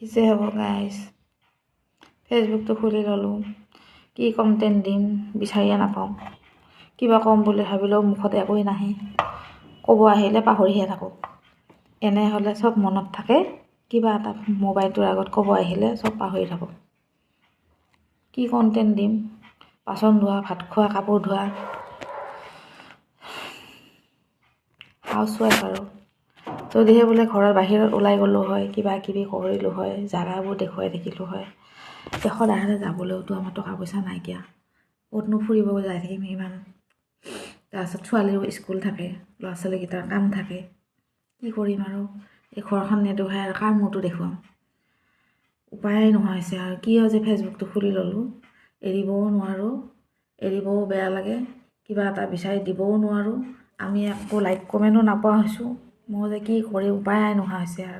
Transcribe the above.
যে হ'ব গাইজ, ফেচবুকটো খুলি ল'লোঁ, কি কণ্টেণ্ট দিম বিচাৰিয়ে নাপাওঁ। কিবা ক'ম বুলি ভাবিলেও মুখত একোৱেই নাহে, ক'ব আহিলে পাহৰিহে থাকোঁ। এনে হ'লে চব মনত থাকে, কিবা এটা মোবাইলটোৰ আগত ক'ব আহিলে চব পাহৰি থাকোঁ। কি কণ্টেণ্ট দিম, বাচন ধোৱা, ভাত খোৱা, কাপোৰ ধোৱা, হাউচৱাইফ আৰু যদিহে বোলে ঘৰৰ বাহিৰত ওলাই গ'লোঁ হয়, কিবা কিবি কৰিলোঁ হয়, জাগাবোৰ দেখুৱাই থাকিলোঁ হয়। দেশৰ বাহিৰে যাবলৈওতো আমাৰ টকা পইচা নাইকিয়া, ক'তনো ফুৰিব যাই থাকিম ইমান। তাৰপিছত ছোৱালীৰো স্কুল থাকে, ল'ৰা ছোৱালীকেইটাৰ কাম থাকে, কি কৰিম আৰু এই ঘৰখন নেদেখুৱাই আৰু কাৰ মূৰটো দেখুৱাম। উপায়েই নোহোৱা হৈছে আৰু কিয় যে ফেচবুকটো খুলি ল'লোঁ, এৰিবও নোৱাৰোঁ, এৰিবও বেয়া লাগে, কিবা এটা বিচাৰি দিবও নোৱাৰোঁ। আমি একো লাইক কমেণ্টো নাপোৱা হৈছোঁ। মই যে কি কৰিম উপায় নোহোৱা হৈছে আৰু।